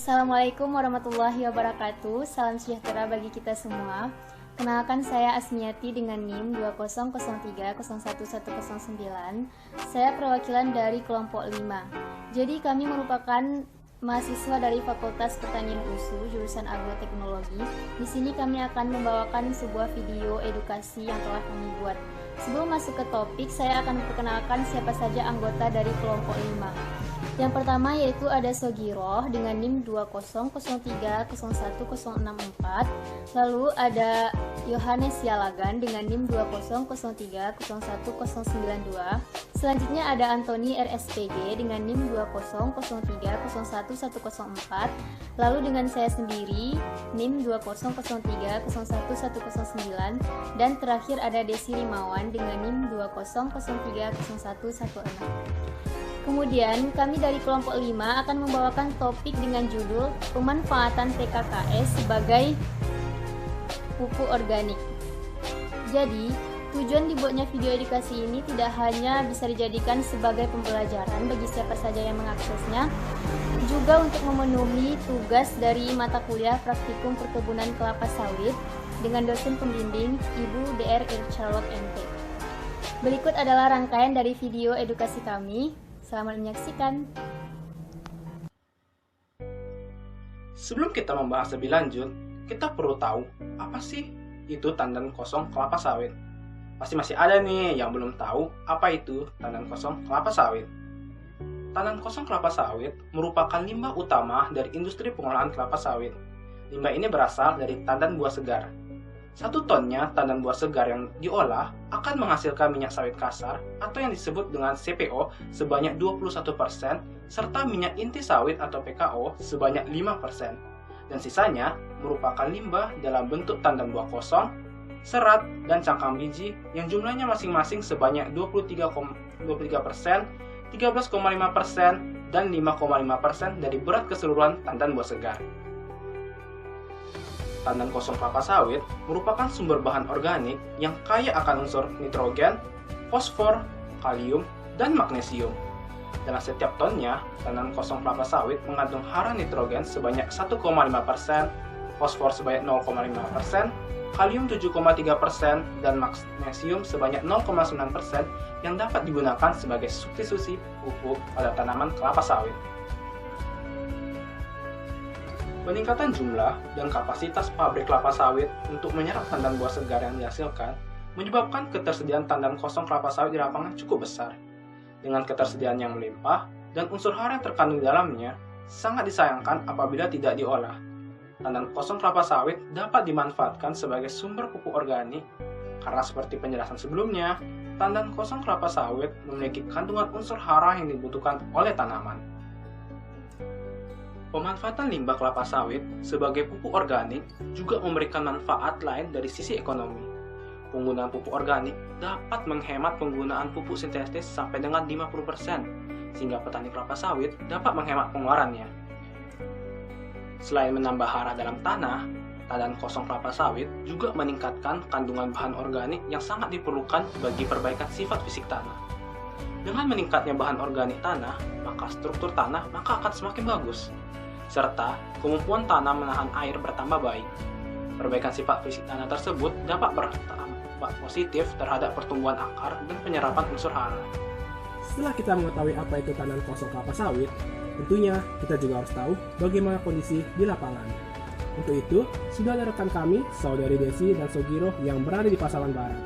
Assalamualaikum warahmatullahi wabarakatuh. Salam sejahtera bagi kita semua. Kenalkan, saya Asmiati dengan NIM 200301109. Saya perwakilan dari kelompok 5. Jadi kami merupakan mahasiswa dari Fakultas Pertanian USU jurusan Agroteknologi. Di sini kami akan membawakan sebuah video edukasi yang telah kami buat. Sebelum masuk ke topik, saya akan memperkenalkan siapa saja anggota dari kelompok 5. Yang pertama yaitu ada Sogiroh dengan NIM 20030101064. Lalu ada Yohanes Yalagan dengan NIM 200301092. Selanjutnya ada Antoni RSPG dengan NIM 200301104. Lalu dengan saya sendiri NIM 200301109. Dan terakhir ada Desi Rimawan dengan NIM 200300116. Kemudian kami dari kelompok 5 akan membawakan topik dengan judul pemanfaatan TKKS sebagai pupuk organik. Jadi, tujuan dibuatnya video edukasi ini tidak hanya bisa dijadikan sebagai pembelajaran bagi siapa saja yang mengaksesnya, juga untuk memenuhi tugas dari mata kuliah praktikum perkebunan kelapa sawit dengan dosen pembimbing Ibu Dr. Charlotte MT. Berikut adalah rangkaian dari video edukasi kami. Selamat menyaksikan. Sebelum kita membahas lebih lanjut, kita perlu tahu apa sih itu tandan kosong kelapa sawit. Pasti masih ada nih yang belum tahu apa itu tandan kosong kelapa sawit. Tandan kosong kelapa sawit merupakan limbah utama dari industri pengolahan kelapa sawit. Limbah ini berasal dari tandan buah segar. 1 tonnya tandan buah segar yang diolah akan menghasilkan minyak sawit kasar atau yang disebut dengan CPO sebanyak 21% serta minyak inti sawit atau PKO sebanyak 5%. Dan sisanya merupakan limbah dalam bentuk tandan buah kosong, serat, dan cangkang biji yang jumlahnya masing-masing sebanyak 23%, 13,5%, dan 5,5% dari berat keseluruhan tandan buah segar. Tandan kosong kelapa sawit merupakan sumber bahan organik yang kaya akan unsur nitrogen, fosfor, kalium, dan magnesium. Dalam setiap tonnya, tandan kosong kelapa sawit mengandung hara nitrogen sebanyak 1,5%, fosfor sebanyak 0,5%, kalium 7,3%, dan magnesium sebanyak 0,9% yang dapat digunakan sebagai substitusi pupuk pada tanaman kelapa sawit. Peningkatan jumlah dan kapasitas pabrik kelapa sawit untuk menyerap tandan buah segar yang dihasilkan menyebabkan ketersediaan tandan kosong kelapa sawit di lapangan cukup besar. Dengan ketersediaan yang melimpah dan unsur hara yang terkandung di dalamnya, sangat disayangkan apabila tidak diolah. Tandan kosong kelapa sawit dapat dimanfaatkan sebagai sumber pupuk organik karena seperti penjelasan sebelumnya, tandan kosong kelapa sawit memiliki kandungan unsur hara yang dibutuhkan oleh tanaman. Pemanfaatan limbah kelapa sawit sebagai pupuk organik juga memberikan manfaat lain dari sisi ekonomi. Penggunaan pupuk organik dapat menghemat penggunaan pupuk sintetis sampai dengan 50%, sehingga petani kelapa sawit dapat menghemat pengeluarannya. Selain menambah hara dalam tanah, tandan kosong kelapa sawit juga meningkatkan kandungan bahan organik yang sangat diperlukan bagi perbaikan sifat fisik tanah. Dengan meningkatnya bahan organik tanah, maka struktur tanah akan semakin bagus, serta kemampuan tanah menahan air bertambah baik. Perbaikan sifat fisik tanah tersebut dapat berdampak positif terhadap pertumbuhan akar dan penyerapan unsur hara. Setelah kita mengetahui apa itu tandan kosong kelapa sawit, tentunya kita juga harus tahu bagaimana kondisi di lapangan. Untuk itu, sudah ada rekan kami, saudari Desi dan Sogiroh yang berada di Pasaman Barat.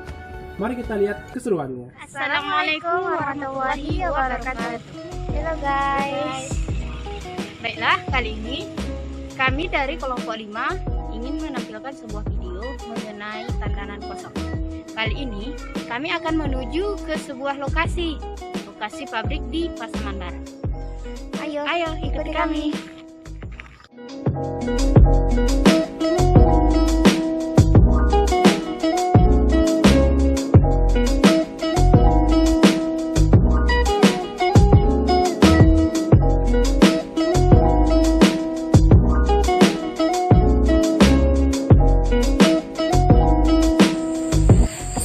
Mari kita lihat keseruannya. Assalamualaikum warahmatullahi wabarakatuh. Halo guys. Baiklah, kali ini kami dari kelompok 5 ingin menampilkan sebuah video mengenai tandanan kosong. Kali ini kami akan menuju ke sebuah lokasi pabrik di Pasaman Barat. Ayo ikuti kami.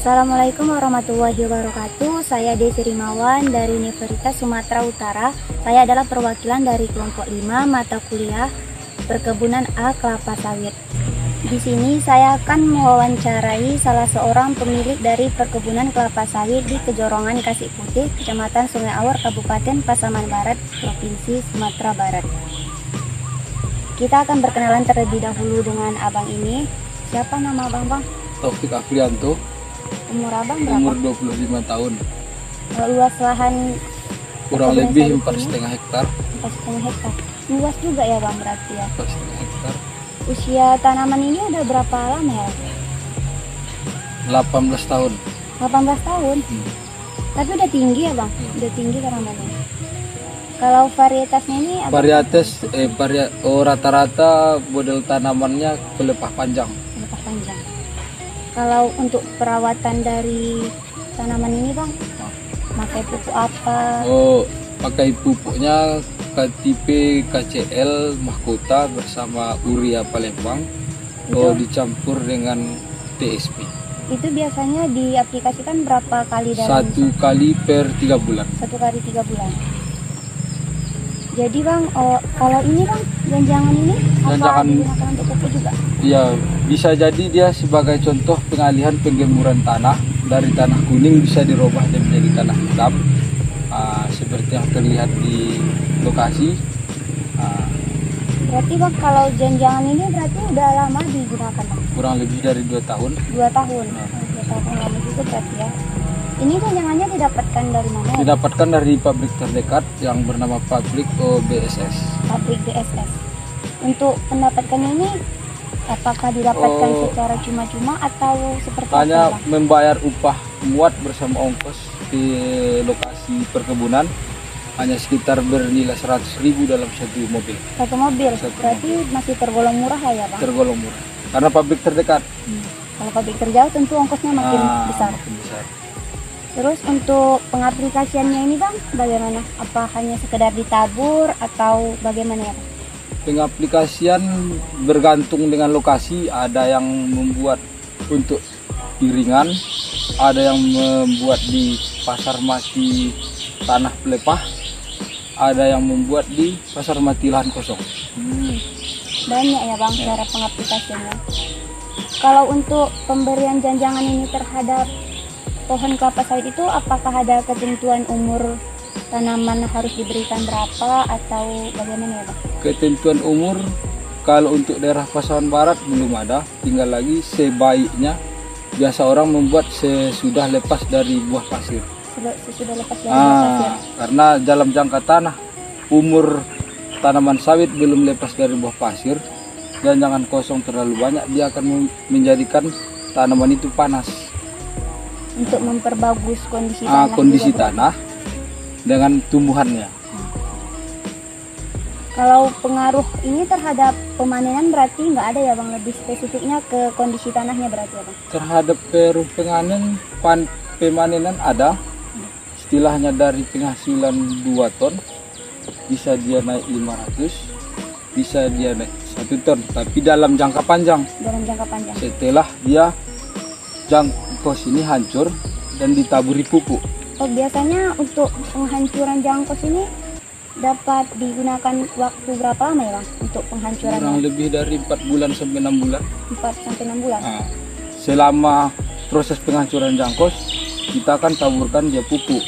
Assalamualaikum warahmatullahi wabarakatuh. Saya Desi Rimawan dari Universitas Sumatera Utara. Saya adalah perwakilan dari kelompok 5 mata kuliah Perkebunan A Kelapa Sawit. Di sini saya akan mewawancarai salah seorang pemilik dari perkebunan kelapa sawit di Kejorongan Kasih Putih, Kecamatan Sungai Awar, Kabupaten Pasaman Barat, Provinsi Sumatera Barat. Kita akan berkenalan terlebih dahulu dengan abang ini. Siapa nama abang, Bang? Taufik Afrianto, Umur abang berapa? umur 25 tahun, Luas lahan kurang perkebunan lebih sawit ini? 4,5 hektar. 4,5 hektar. Luas juga ya Bang berarti ya. 4,5 hektar. Usia tanaman ini udah berapa lama ya? 18 tahun. 18 tahun. Tapi udah tinggi ya Bang? Udah tinggi tanamannya. Kalau varietasnya ini apa? Varietas rata-rata model tanamannya pelepah panjang. Lepas panjang. Kalau untuk perawatan dari tanaman ini Bang, pakai pupuk apa? Oh, pakai pupuknya KTP KCL Mahkota bersama urea Palembang. Oh, dicampur dengan TSP. Itu biasanya diaplikasikan berapa kali dalam 1 kali per 3 bulan. 1 kali 3 bulan? Jadi Bang, kalau ini Bang, jangan ini apa Jangan- digunakan untuk pupuk juga? Ya, bisa jadi dia sebagai contoh pengalihan penggemuran tanah dari tanah kuning bisa dirubah dan menjadi tanah hitam. Seperti yang terlihat di lokasi. Berarti Bang, kalau jangan ini berarti udah lama digunakan Bang? Kurang lebih dari 2 tahun. 2 tahun? 2 tahun lama juga berarti ya. Ini jangannya didapatkan dari mana ya? Didapatkan dari pabrik terdekat yang bernama pabrik BSS. Pabrik BSS. Untuk mendapatkannya ini, apakah didapatkan Oh. secara cuma-cuma atau seperti Hanya apa Bang? membayar upah muat bersama ongkos di lokasi perkebunan, hanya sekitar bernilai 100.000 dalam satu mobil. Satu mobil, Satu berarti masih tergolong murah lah ya Bang? Tergolong murah. Karena pabrik terdekat. Kalau pabrik terjauh tentu ongkosnya makin besar. Makin besar. Terus untuk pengaplikasiannya ini Bang, bagaimana? Apa hanya sekedar ditabur atau bagaimana ya Bang? Pengaplikasian bergantung dengan lokasi, ada yang membuat untuk piringan, ada yang membuat di pasar mati tanah pelepah, ada yang membuat di pasar mati lahan kosong. Banyak ya Bang cara pengaplikasiannya. Kalau untuk pemberian janjangan ini terhadap pohon kelapa sawit itu, apakah ada ketentuan umur tanaman harus diberikan berapa atau bagaimana ya Bang? Ketentuan umur kalau untuk daerah Pasaman Barat belum ada, tinggal lagi sebaiknya biasa orang membuat sesudah lepas dari buah pasir. Sesudah lepas dari pasir. Karena dalam jangka tanah umur tanaman sawit belum lepas dari buah pasir dan jangan kosong terlalu banyak, dia akan menjadikan tanaman itu panas. Untuk memperbagus kondisi tanah. Kondisi juga, Bang. tanah dengan tumbuhannya. Kalau pengaruh ini terhadap pemanenan berarti nggak ada ya Bang, lebih spesifiknya ke kondisi tanahnya berarti ya Bang? Terhadap pemanenan ada, istilahnya dari penghasilan 2 ton bisa dia naik 500, bisa dia naik 1 ton, tapi dalam jangka panjang. Dalam jangka panjang. Setelah dia jangkos ini hancur dan ditaburi pupuk. Oh, biasanya untuk penghancuran jangkos ini dapat digunakan waktu berapa lama ya Bang untuk Kurang penghancurannya? lebih dari 4 bulan sampai 6 bulan. 4-6 bulan. Selama proses penghancuran jangkos, kita akan taburkan dia pupuk.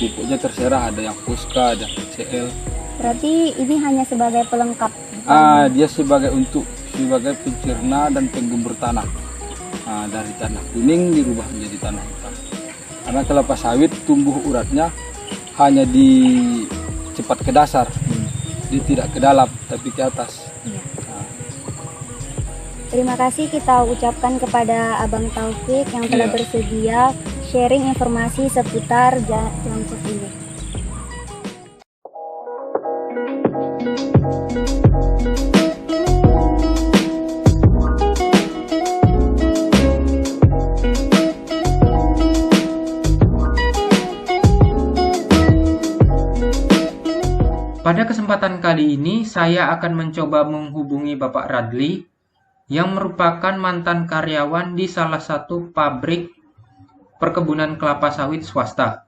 Pupuknya terserah, ada yang Puska, ada CL. Berarti ini hanya sebagai pelengkap. Dia sebagai pencerna dan penggembur tanah. Dari tanah kuning dirubah menjadi tanah hitam. Karena kelapa sawit tumbuh uratnya hanya di cepat ke dasar, dia tidak ke dalam tapi ke atas. Terima kasih kita ucapkan kepada Abang Taufik yang telah bersedia sharing informasi seputar jangkos ini. Pada kesempatan kali ini, saya akan mencoba menghubungi Bapak Radli, yang merupakan mantan karyawan di salah satu pabrik perkebunan kelapa sawit swasta.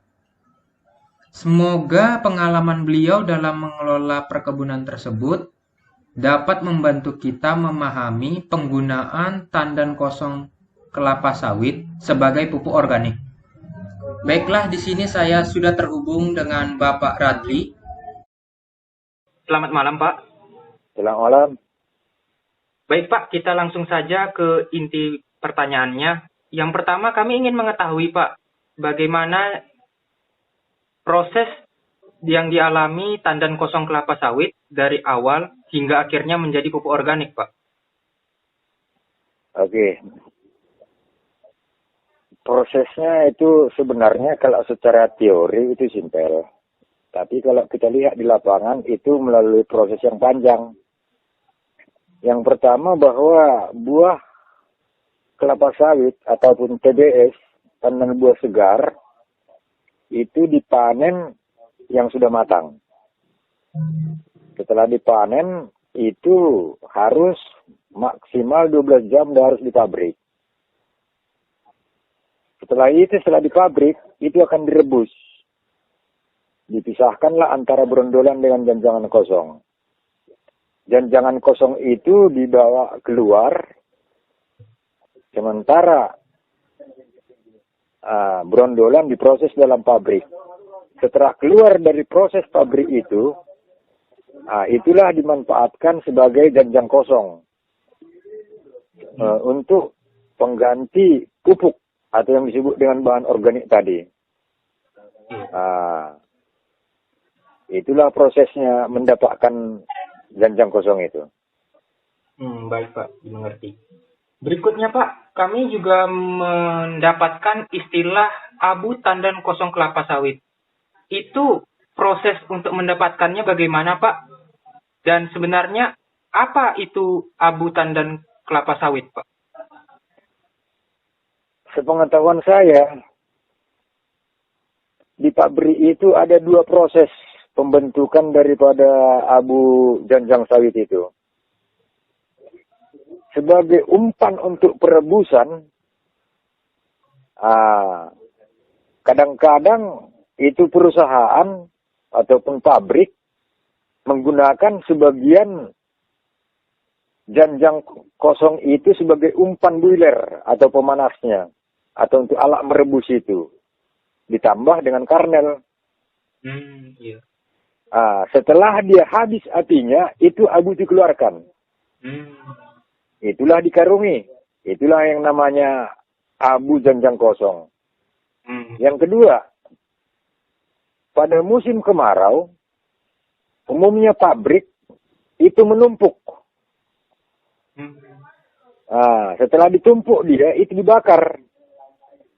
Semoga pengalaman beliau dalam mengelola perkebunan tersebut dapat membantu kita memahami penggunaan tandan kosong kelapa sawit sebagai pupuk organik. Baiklah, di sini saya sudah terhubung dengan Bapak Radli. Selamat malam, Pak. Selamat malam. Baik, Pak, kita langsung saja ke inti pertanyaannya. Yang pertama, kami ingin mengetahui, Pak, bagaimana proses yang dialami tandan kosong kelapa sawit dari awal hingga akhirnya menjadi pupuk organik, Pak. Oke. Prosesnya itu sebenarnya kalau secara teori itu simpel. Tapi kalau kita lihat di lapangan itu melalui proses yang panjang. Yang pertama bahwa buah kelapa sawit ataupun TBS, tandan buah segar, itu dipanen yang sudah matang. Setelah dipanen, itu harus maksimal 12 jam dan harus di pabrik. Setelah di pabrik, itu akan direbus. Dipisahkanlah antara berondolan dengan janjangan kosong. Janjangan kosong itu dibawa keluar, sementara berondolan diproses dalam pabrik. Setelah keluar dari proses pabrik itu, itulah dimanfaatkan sebagai janjang kosong untuk pengganti pupuk atau yang disebut dengan bahan organik tadi. Itulah prosesnya mendapatkan janjang kosong itu. Baik, Pak, dimengerti. Berikutnya, Pak, kami juga mendapatkan istilah abu tandan kosong kelapa sawit. Itu proses untuk mendapatkannya bagaimana, Pak? Dan sebenarnya apa itu abu tandan kelapa sawit, Pak? Sepengetahuan saya, di pabrik itu ada 2 proses pembentukan daripada abu janjang sawit itu. Sebagai umpan untuk perebusan, kadang-kadang itu perusahaan ataupun pabrik menggunakan sebagian janjang kosong itu sebagai umpan boiler atau pemanasnya, atau untuk alat merebus itu, ditambah dengan karnel. Iya. Setelah dia habis apinya, itu abu dikeluarkan. Itulah dikarungi. Itulah yang namanya abu janjang kosong. Yang kedua, pada musim kemarau, umumnya pabrik itu menumpuk. Setelah ditumpuk dia, itu dibakar.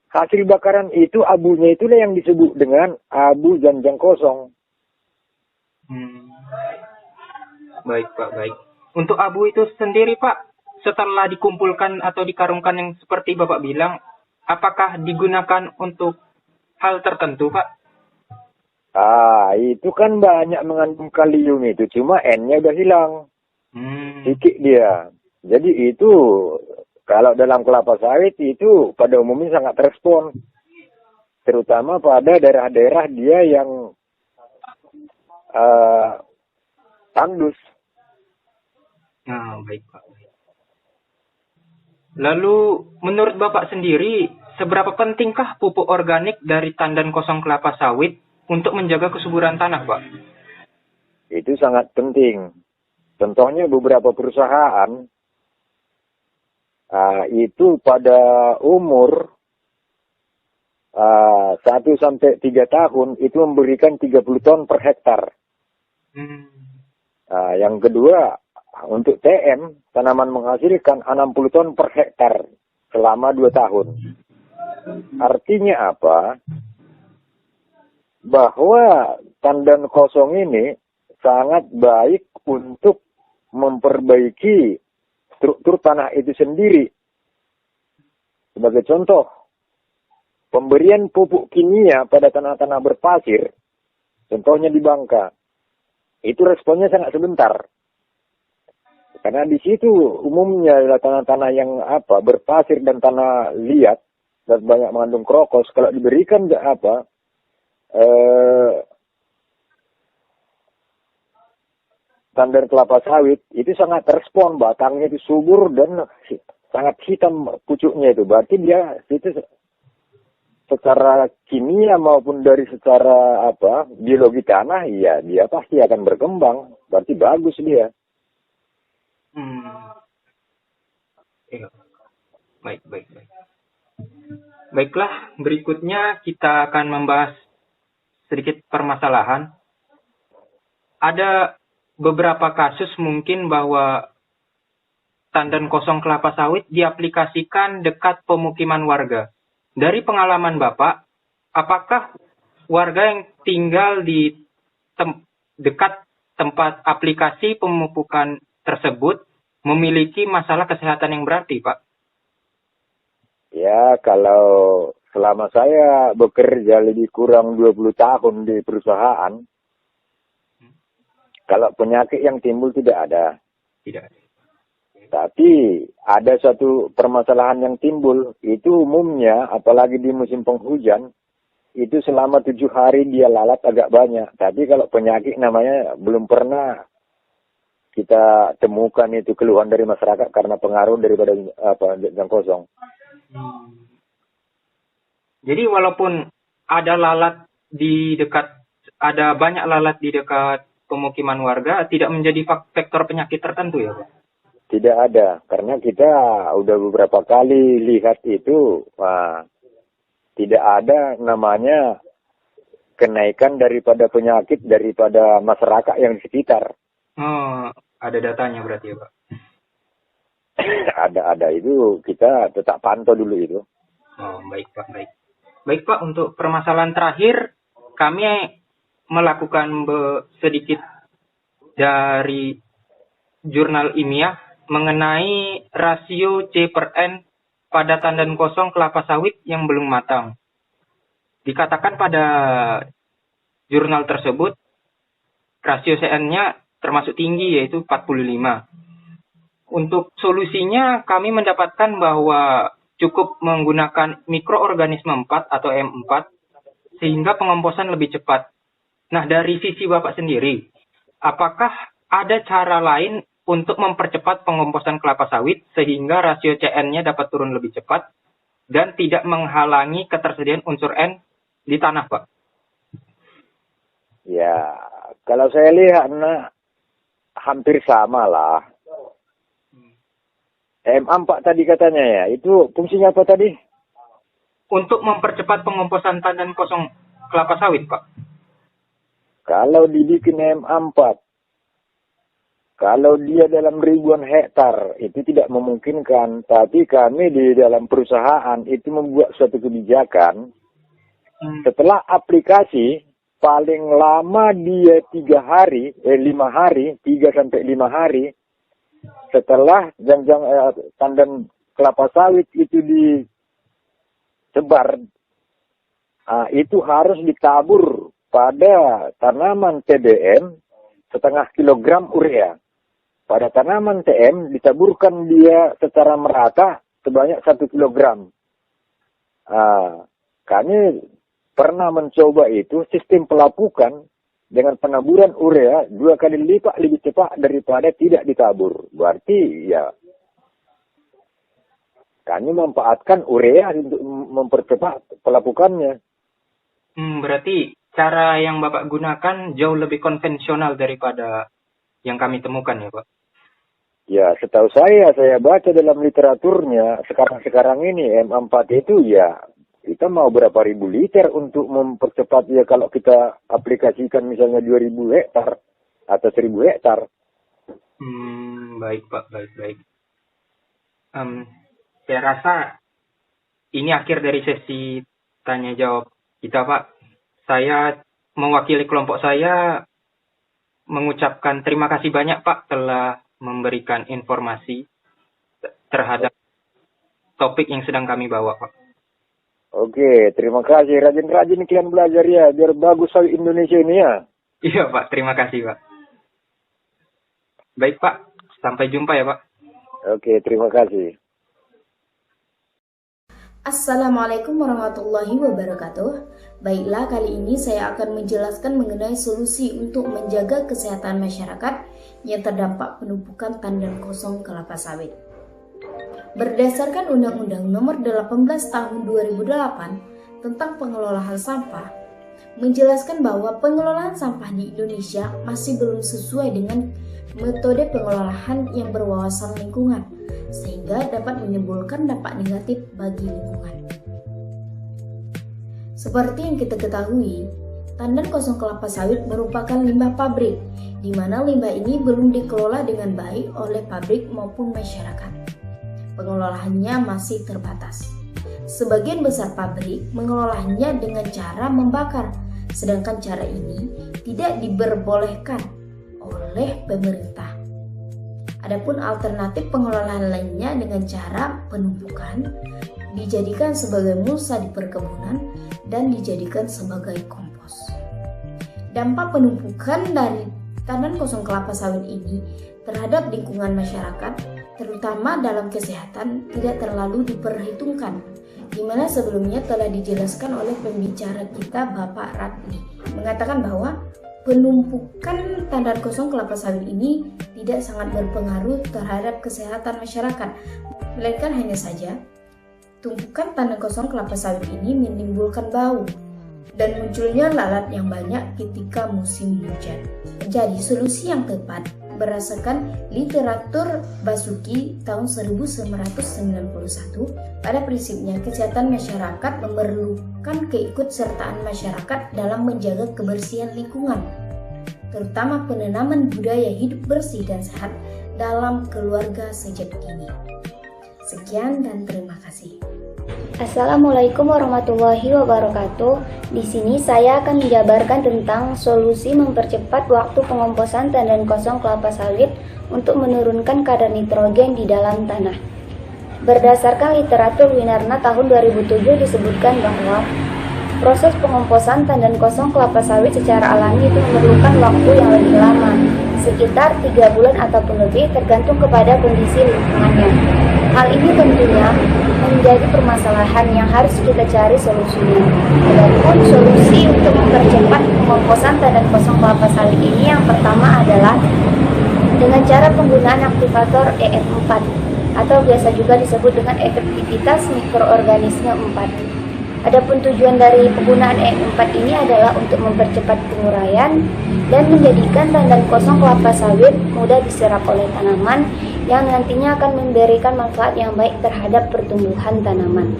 Hasil bakaran itu, abunya itulah yang disebut dengan abu janjang kosong. Baik, Pak, baik. Untuk abu itu sendiri, Pak, setelah dikumpulkan atau dikarungkan yang seperti Bapak bilang, apakah digunakan untuk hal tertentu, Pak? Itu kan banyak mengandung kalium itu, cuma N-nya udah hilang. Sedikit dia. Jadi itu, kalau dalam kelapa sawit itu pada umumnya sangat respon. Terutama pada daerah-daerah dia yang tandus. Baik, Pak. Lalu, menurut Bapak sendiri, seberapa pentingkah pupuk organik dari tandan kosong kelapa sawit untuk menjaga kesuburan tanah, Pak? Itu sangat penting. Contohnya beberapa perusahaan, itu pada umur 1-3 tahun, itu memberikan 30 ton per hektar. Yang kedua, untuk TM, tanaman menghasilkan 60 ton per hektar selama 2 tahun. Artinya apa? Bahwa tandan kosong ini sangat baik untuk memperbaiki struktur tanah itu sendiri. Sebagai contoh, pemberian pupuk kimia pada tanah-tanah berpasir, contohnya di Bangka, itu responnya sangat sebentar. Karena di situ umumnya adalah tanah-tanah yang berpasir dan tanah liat dan banyak mengandung krokos. Kalau diberikan tandan kelapa sawit itu sangat respon, batangnya itu subur dan sangat hitam pucuknya itu. Berarti dia itu secara kimia maupun dari secara biologi tanah, ya dia pasti akan berkembang. Berarti bagus dia. Iya. Baik. Baiklah, berikutnya kita akan membahas sedikit permasalahan. Ada beberapa kasus mungkin bahwa tandan kosong kelapa sawit diaplikasikan dekat pemukiman warga. Dari pengalaman Bapak, apakah warga yang tinggal di dekat tempat aplikasi pemupukan tersebut memiliki masalah kesehatan yang berarti, Pak? Ya, kalau selama saya bekerja lebih kurang 20 tahun di perusahaan, kalau penyakit yang timbul tidak ada. Tidak ada. Tapi ada satu permasalahan yang timbul, itu umumnya, apalagi di musim penghujan, itu selama 7 hari dia lalat agak banyak. Tapi kalau penyakit namanya belum pernah kita temukan itu keluhan dari masyarakat karena pengaruh daripada jang kosong. Jadi walaupun ada banyak lalat di dekat pemukiman warga, tidak menjadi faktor penyakit tertentu ya, Pak? Tidak ada, karena kita udah beberapa kali lihat itu, tidak ada namanya kenaikan daripada penyakit daripada masyarakat yang di sekitar. Oh, ada datanya berarti ya, Pak? Ada itu kita tetap pantau dulu itu. Oh, baik Pak, baik. Baik Pak, untuk permasalahan terakhir kami melakukan sedikit dari jurnal ilmiah mengenai rasio C/N pada tandan kosong kelapa sawit yang belum matang. Dikatakan pada jurnal tersebut rasio CN-nya termasuk tinggi, yaitu 45. Untuk solusinya kami mendapatkan bahwa cukup menggunakan mikroorganisme 4 atau M4 sehingga pengomposan lebih cepat. Nah, dari sisi Bapak sendiri, apakah ada cara lain untuk mempercepat pengomposan kelapa sawit sehingga rasio CN-nya dapat turun lebih cepat dan tidak menghalangi ketersediaan unsur N di tanah, Pak? Ya, kalau saya lihat hampir sama lah. M4 tadi katanya ya, itu fungsinya apa tadi? Untuk mempercepat pengomposan tandan kosong kelapa sawit, Pak. Kalau dibikin M4, kalau dia dalam ribuan hektar, itu tidak memungkinkan. Tapi kami di dalam perusahaan itu membuat suatu kebijakan. Setelah aplikasi, paling lama dia 5 hari, 3 sampai 5 hari, setelah tandan kelapa sawit itu disebar, itu harus ditabur pada tanaman TBM setengah kilogram urea. Pada tanaman TM ditaburkan dia secara merata sebanyak 1 kilogram. Kami pernah mencoba itu sistem pelapukan dengan penaburan urea 2 kali lipat lebih cepat daripada tidak ditabur. Berarti ya kami memanfaatkan urea untuk mempercepat pelapukannya. Berarti cara yang Bapak gunakan jauh lebih konvensional daripada yang kami temukan ya, Pak? Ya, setahu saya baca dalam literaturnya sekarang ini M4 itu ya kita mau berapa ribu liter untuk mempercepat ya kalau kita aplikasikan misalnya 2000 hektar atau 1000 hektar. Baik Pak, baik. Saya rasa ini akhir dari sesi tanya jawab kita, Pak. Saya mewakili kelompok saya mengucapkan terima kasih banyak Pak telah memberikan informasi terhadap topik yang sedang kami bawa, Pak. Oke, terima kasih. Rajin-rajin kalian belajar ya, biar bagus sawit Indonesia ini ya. Iya Pak, terima kasih Pak. Baik Pak, sampai jumpa ya Pak. Oke, terima kasih. Assalamualaikum warahmatullahi wabarakatuh. Baiklah, kali ini saya akan menjelaskan mengenai solusi untuk menjaga kesehatan masyarakat yang terdampak penumpukan tandan kosong kelapa sawit. Berdasarkan Undang-Undang Nomor 18 Tahun 2008 tentang pengelolaan sampah, menjelaskan bahwa pengelolaan sampah di Indonesia masih belum sesuai dengan metode pengelolaan yang berwawasan lingkungan, sehingga dapat menimbulkan dampak negatif bagi lingkungan. Seperti yang kita ketahui, tandan kosong kelapa sawit merupakan limbah pabrik, di mana limbah ini belum dikelola dengan baik oleh pabrik maupun masyarakat. Pengelolaannya masih terbatas. Sebagian besar pabrik mengelolanya dengan cara membakar, sedangkan cara ini tidak diperbolehkan oleh pemerintah. Adapun alternatif pengelolaan lainnya dengan cara penumpukan, dijadikan sebagai mulsa di perkebunan dan dijadikan sebagai kompos. Dampak penumpukan dari tandan kosong kelapa sawit ini terhadap lingkungan masyarakat, terutama dalam kesehatan, tidak terlalu diperhitungkan, di mana sebelumnya telah dijelaskan oleh pembicara kita Bapak Radli, mengatakan bahwa penumpukan tandan kosong kelapa sawit ini tidak sangat berpengaruh terhadap kesehatan masyarakat, melainkan hanya saja tumpukan tandan kosong kelapa sawit ini menimbulkan bau dan munculnya lalat yang banyak ketika musim hujan. Jadi solusi yang tepat berdasarkan literatur Basuki tahun 1991, pada prinsipnya kesehatan masyarakat memerlukan keikutsertaan masyarakat dalam menjaga kebersihan lingkungan, terutama penanaman budaya hidup bersih dan sehat dalam keluarga sejak dini. Sekian dan terima kasih. Assalamualaikum warahmatullahi wabarakatuh. Di sini saya akan menjabarkan tentang solusi mempercepat waktu pengomposan tandan kosong kelapa sawit untuk menurunkan kadar nitrogen di dalam tanah. Berdasarkan literatur Winarna tahun 2007 disebutkan bahwa proses pengomposan tandan kosong kelapa sawit secara alami itu memerlukan waktu yang lebih lama, sekitar 3 bulan ataupun lebih tergantung kepada kondisi lingkungannya. Hal ini tentunya menjadi permasalahan yang harus kita cari solusinya. Adapun solusi untuk mempercepat pengomposan tandan kosong kelapa sawit ini yang pertama adalah dengan cara penggunaan aktivator EM4 atau biasa juga disebut dengan efektivitas mikroorganisme 4. Adapun tujuan dari penggunaan EM4 ini adalah untuk mempercepat penguraian dan menjadikan tandan kosong kelapa sawit mudah diserap oleh tanaman yang nantinya akan memberikan manfaat yang baik terhadap pertumbuhan tanaman.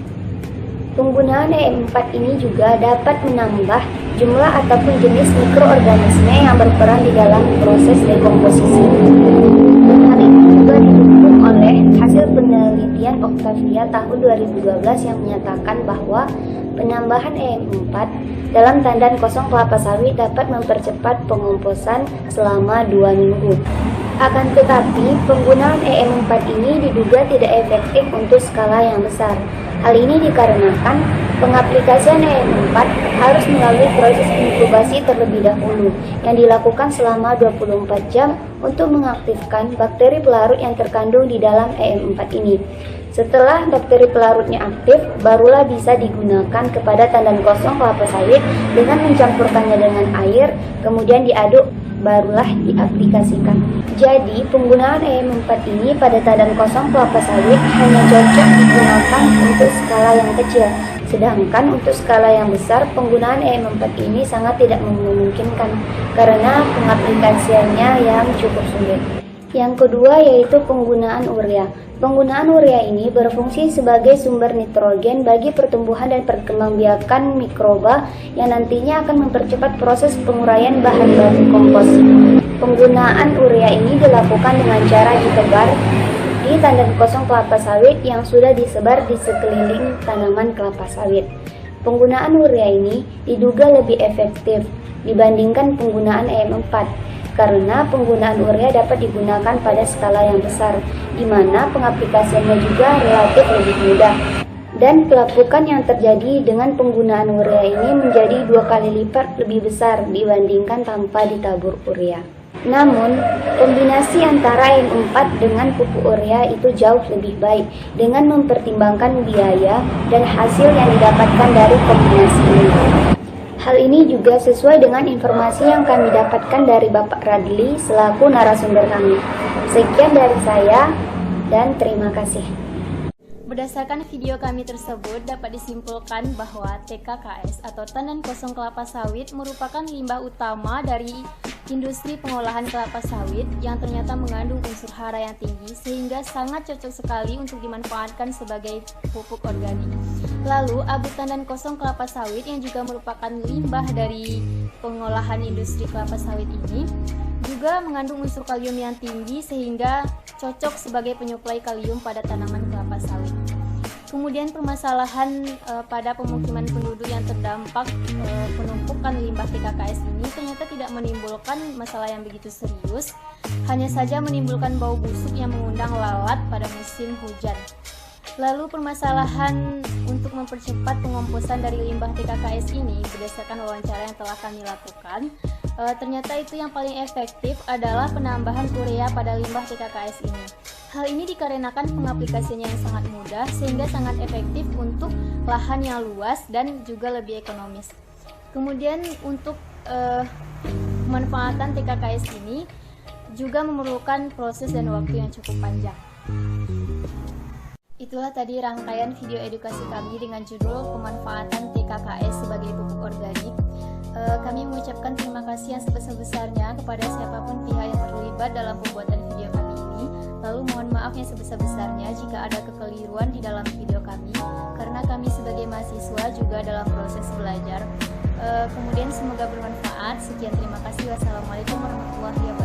Penggunaan EM4 ini juga dapat menambah jumlah ataupun jenis mikroorganisme yang berperan di dalam proses dekomposisi. Hal ini juga didukung oleh hasil penelitian Octavia tahun 2012 yang menyatakan bahwa penambahan EM4 dalam tandan kosong kelapa sawit dapat mempercepat pengomposan selama 2 minggu. Akan tetapi, penggunaan EM4 ini diduga tidak efektif untuk skala yang besar. Hal ini dikarenakan pengaplikasian EM4 harus melalui proses inkubasi terlebih dahulu yang dilakukan selama 24 jam untuk mengaktifkan bakteri pelarut yang terkandung di dalam EM4 ini. Setelah bakteri pelarutnya aktif, barulah bisa digunakan kepada tandan kosong kelapa sawit dengan mencampurkannya dengan air, kemudian diaduk, barulah diaplikasikan. Jadi, penggunaan EM4 ini pada tandan kosong kelapa sawit hanya cocok digunakan untuk skala yang kecil. Sedangkan untuk skala yang besar, penggunaan EM4 ini sangat tidak memungkinkan karena pengaplikasiannya yang cukup sulit. Yang kedua yaitu penggunaan urea. Penggunaan urea ini berfungsi sebagai sumber nitrogen bagi pertumbuhan dan perkembangbiakan mikroba yang nantinya akan mempercepat proses penguraian bahan baku kompos. Penggunaan urea ini dilakukan dengan cara ditebar di tandan kosong kelapa sawit yang sudah disebar di sekeliling tanaman kelapa sawit. Penggunaan urea ini diduga lebih efektif dibandingkan penggunaan EM4. Karena penggunaan urea dapat digunakan pada skala yang besar, di mana pengaplikasiannya juga relatif lebih mudah. Dan pelapukan yang terjadi dengan penggunaan urea ini menjadi 2 kali lipat lebih besar dibandingkan tanpa ditabur urea. Namun, kombinasi antara EM4 dengan pupuk urea itu jauh lebih baik dengan mempertimbangkan biaya dan hasil yang didapatkan dari kombinasi ini. Hal ini juga sesuai dengan informasi yang kami dapatkan dari Bapak Radli selaku narasumber kami. Sekian dari saya dan terima kasih. Berdasarkan video kami tersebut, dapat disimpulkan bahwa TKKS atau tandan kosong kelapa sawit merupakan limbah utama dari industri pengolahan kelapa sawit yang ternyata mengandung unsur hara yang tinggi sehingga sangat cocok sekali untuk dimanfaatkan sebagai pupuk organik. Lalu, abu tandan kosong kelapa sawit yang juga merupakan limbah dari pengolahan industri kelapa sawit ini juga mengandung unsur kalium yang tinggi sehingga cocok sebagai penyuplai kalium pada tanaman kelapa sawit. Kemudian permasalahan pada pemukiman penduduk yang terdampak penumpukan limbah TKKS ini ternyata tidak menimbulkan masalah yang begitu serius, hanya saja menimbulkan bau busuk yang mengundang lalat pada musim hujan. Lalu permasalahan untuk mempercepat pengomposan dari limbah TKKS ini berdasarkan wawancara yang telah kami lakukan, ternyata itu yang paling efektif adalah penambahan urea pada limbah TKKS ini. Hal ini dikarenakan pengaplikasiannya yang sangat mudah sehingga sangat efektif untuk lahan yang luas dan juga lebih ekonomis. Kemudian untuk pemanfaatan TKKS ini juga memerlukan proses dan waktu yang cukup panjang. Itulah tadi rangkaian video edukasi kami dengan judul pemanfaatan TKKS sebagai pupuk organik. Kami mengucapkan terima kasih yang sebesar-besarnya kepada siapapun pihak yang terlibat dalam pembuatan video kami ini. Lalu mohon maaf yang sebesar-besarnya jika ada kekeliruan di dalam video kami, karena kami sebagai mahasiswa juga dalam proses belajar. Kemudian semoga bermanfaat. Sekian, terima kasih. Wassalamualaikum warahmatullahi wabarakatuh.